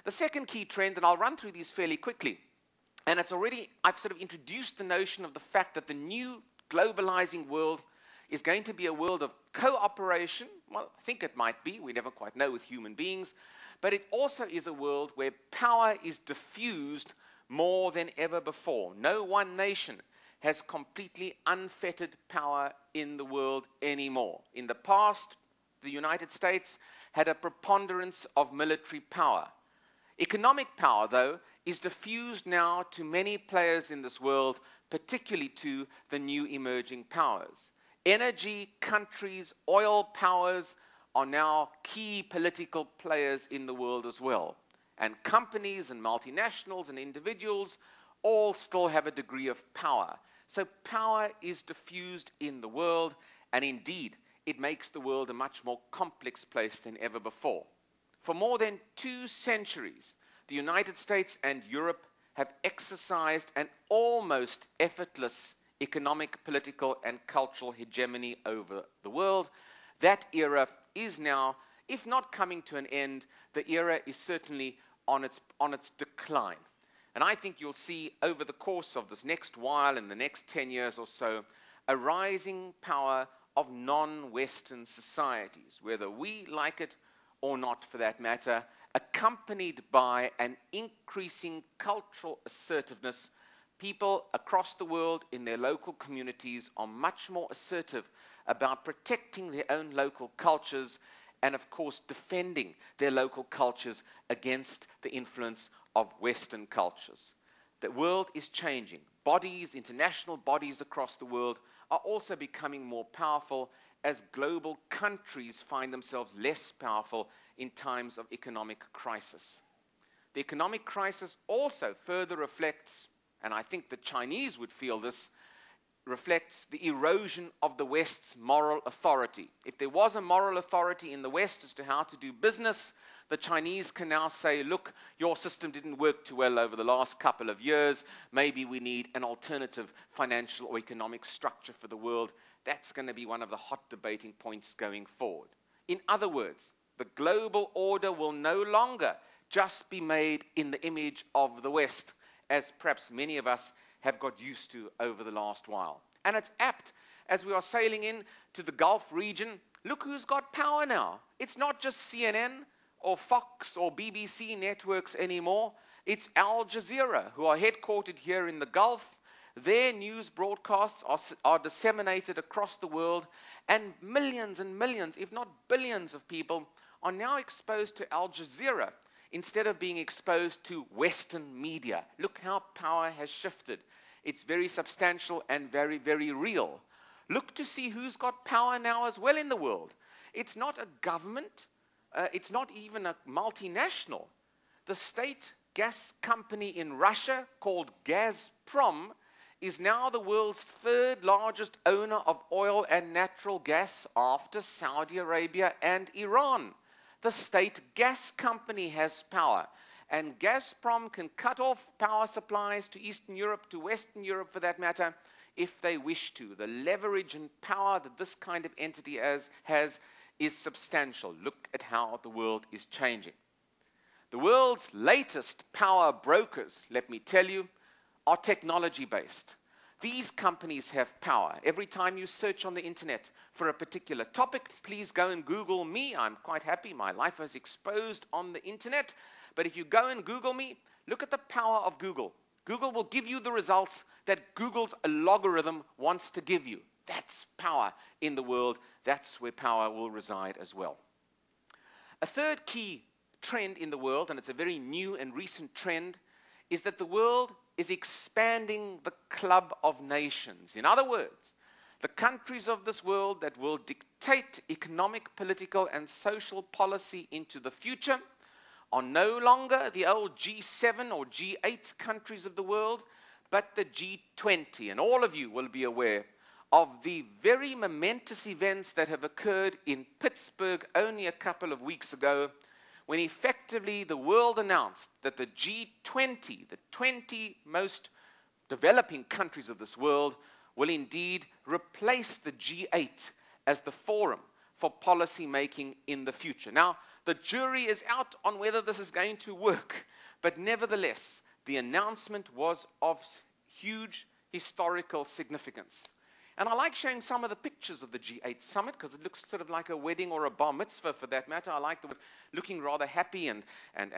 The second key trend, and I'll run through these fairly quickly, and I've sort of introduced the notion of the fact that the new globalizing world is going to be a world of cooperation. Well, I think it might be. We never quite know with human beings. But it also is a world where power is diffused more than ever before. No one nation has completely unfettered power in the world anymore. In the past, the United States had a preponderance of military power. Economic power, though, is diffused now to many players in this world, particularly to the new emerging powers. Energy countries, oil powers are now key political players in the world as well. And companies and multinationals and individuals all still have a degree of power. So power is diffused in the world, and indeed, it makes the world a much more complex place than ever before. For more than 2 centuries, the United States and Europe have exercised an almost effortless economic, political, and cultural hegemony over the world. That era is now, if not coming to an end, the era is certainly on its decline. And I think you'll see over the course of this next while, in the next 10 years or so, a rising power of non-Western societies, whether we like it or not for that matter, accompanied by an increasing cultural assertiveness. People across the world in their local communities are much more assertive about protecting their own local cultures and, of course, defending their local cultures against the influence of Western cultures. The world is changing. Bodies, international bodies across the world are also becoming more powerful as global countries find themselves less powerful in times of economic crisis. The economic crisis also further reflects, and I think the Chinese would feel this, reflects the erosion of the West's moral authority. If there was a moral authority in the West as to how to do business, the Chinese can now say, look, your system didn't work too well over the last couple of years. Maybe we need an alternative financial or economic structure for the world. That's going to be one of the hot debating points going forward. In other words, the global order will no longer just be made in the image of the West, as perhaps many of us have got used to over the last while. And it's apt, as we are sailing into the Gulf region, look who's got power now. It's not just CNN or Fox or BBC networks anymore. It's Al Jazeera, who are headquartered here in the Gulf. Their news broadcasts are disseminated across the world, and millions, if not billions of people are now exposed to Al Jazeera instead of being exposed to Western media. Look how power has shifted. It's very substantial and very, very real. Look to see who's got power now as well in the world. It's not a government. It's not even a multinational. The state gas company in Russia called Gazprom is now the world's 3rd largest owner of oil and natural gas after Saudi Arabia and Iran. The state gas company has power, and Gazprom can cut off power supplies to Eastern Europe, to Western Europe for that matter, if they wish to. The leverage and power that this kind of entity has is substantial. Look at how the world is changing. The world's latest power brokers, let me tell you, are technology-based. These companies have power. Every time you search on the internet for a particular topic, please go and Google me. I'm quite happy. My life is exposed on the internet. But if you go and Google me, look at the power of Google. Google will give you the results that Google's algorithm wants to give you. That's power in the world. That's where power will reside as well. A third key trend in the world, and it's a very new and recent trend, is that the world is expanding the club of nations. In other words, the countries of this world that will dictate economic, political, and social policy into the future are no longer the old G7 or G8 countries of the world, but the G20. And all of you will be aware of the very momentous events that have occurred in Pittsburgh only a couple of weeks ago, when effectively the world announced that the G20, the 20 most developing countries of this world, will indeed replace the G8 as the forum for policy making in the future. Now, The jury is out on whether this is going to work. But nevertheless, the announcement was of huge historical significance. And I like showing some of the pictures of the G8 summit because it looks sort of like a wedding or a bar mitzvah for that matter. I like them looking rather happy and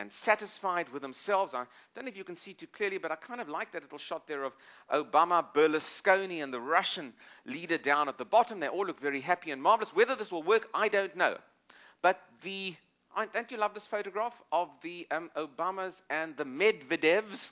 satisfied with themselves. I don't know if you can see too clearly, but I kind of like that little shot there of Obama, Berlusconi, and the Russian leader down at the bottom. They all look very happy and marvelous. Whether this will work, I don't know. But don't you love this photograph of the Obamas and the Medvedevs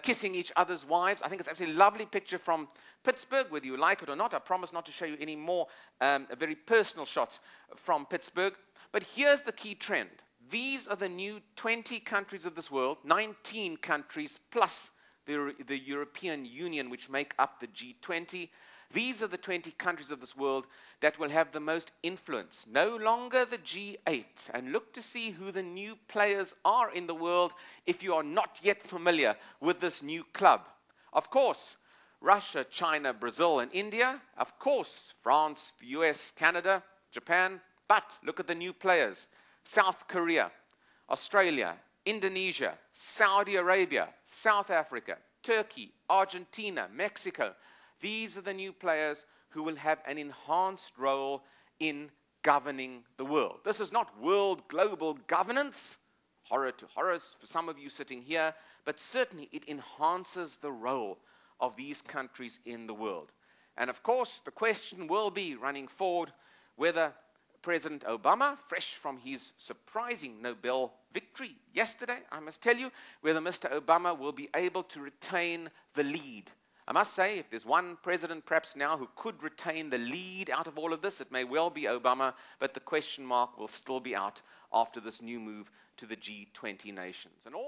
kissing each other's wives? I think it's absolutely lovely picture from Pittsburgh, whether you like it or not. I promise not to show you any more very personal shots from Pittsburgh. But here's the key trend. These are the new 20 countries of this world, 19 countries plus the European Union, which make up the G20. These are the 20 countries of this world that will have the most influence. No longer the G8. And look to see who the new players are in the world if you are not yet familiar with this new club. Of course, Russia, China, Brazil, and India. Of course, France, the US, Canada, Japan. But look at the new players. South Korea, Australia, Indonesia, Saudi Arabia, South Africa, Turkey, Argentina, Mexico. These are the new players who will have an enhanced role in governing the world. This is not world global governance, horror to horrors for some of you sitting here, but certainly it enhances the role of these countries in the world. And of course, the question will be running forward whether President Obama, fresh from his surprising Nobel victory yesterday, I must tell you, whether Mr. Obama will be able to retain the lead. I must say, if there's one president perhaps now who could retain the lead out of all of this, it may well be Obama, but the question mark will still be out after this new move to the G20 nations. And all